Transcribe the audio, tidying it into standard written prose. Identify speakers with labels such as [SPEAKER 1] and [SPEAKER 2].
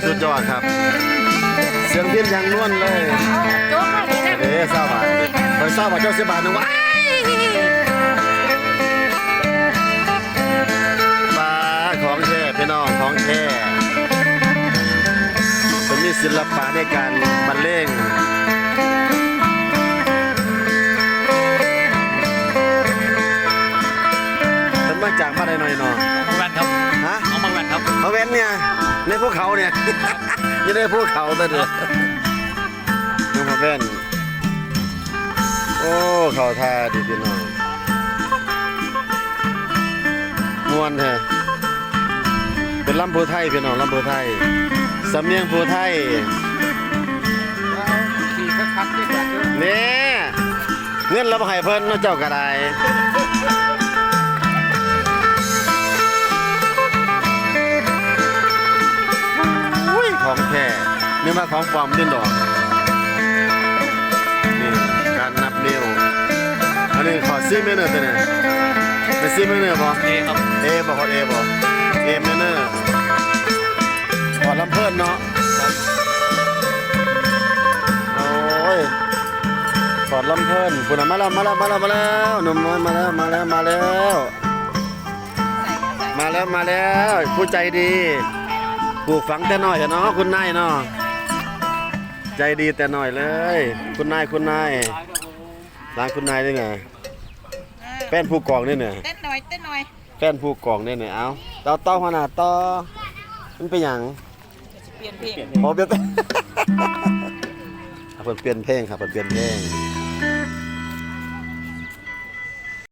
[SPEAKER 1] สุดยอดครับเสียงพินยังนวลเลย
[SPEAKER 2] โจ๊กมาดีนะ
[SPEAKER 1] เด้เศร้าบาทคอยเศร้าบาทเจ้า10 บาทนึงวะปลาของแท้พี่น้องของแท้จะมีศิลปะในการบรรเลงเป็นมาจากบ้านใดหน่อยเนาะ
[SPEAKER 3] แว่นครับ
[SPEAKER 1] ฮะ
[SPEAKER 3] น้องมาแว่นครับ
[SPEAKER 1] เขาเว้นเนี่ยในภูเขาเนี่ยยังได้ภูเขาแต่เด้อน้องมาเว้นโอ้เขาท่าดีพี่น้องม่วนแท้เป็นลำพูไทยพี่น้องลำพูไทยสำเนียงพูไทย
[SPEAKER 3] ขี่คักๆที่แบบ
[SPEAKER 1] นี่เงินเราบ่ให้เพิ่นเนาะเจ้าก็ได้อุ้ยของแท้นี่มาของปลอมดิ้นดอกนี่การนับนิ้วอันนี้ขอซีเมเนอร์ตัวนี้เป็นซีเมเนอร์บ่
[SPEAKER 3] ครับ
[SPEAKER 1] เอบ่ขอเอบ่เอเมเนอร์ขอลำเพิ่นเนาะโอ้ยขอลำเพิ่นคุณมาแล้วหนุ่มน้อยมาแล้วผู้ใจดีปลูกฝังแต่น้อยเนาะคุณนายเนาะใจดีแต่น้อยเลยคุณนายร้านคุณนายได้ไงแป้นผู้กองนี่เนี่ย
[SPEAKER 2] เต้นหน่อย
[SPEAKER 1] แป้นผู้กองนี่เนี่ยเอาต่อขนาดต่อมันเป็นอย่าง
[SPEAKER 2] เปลี่ยนเพลง
[SPEAKER 1] พอเปลี่ยนเพิ่นเปลี่ยนเพลงครับเพิ่นเปลี่ยนเพลง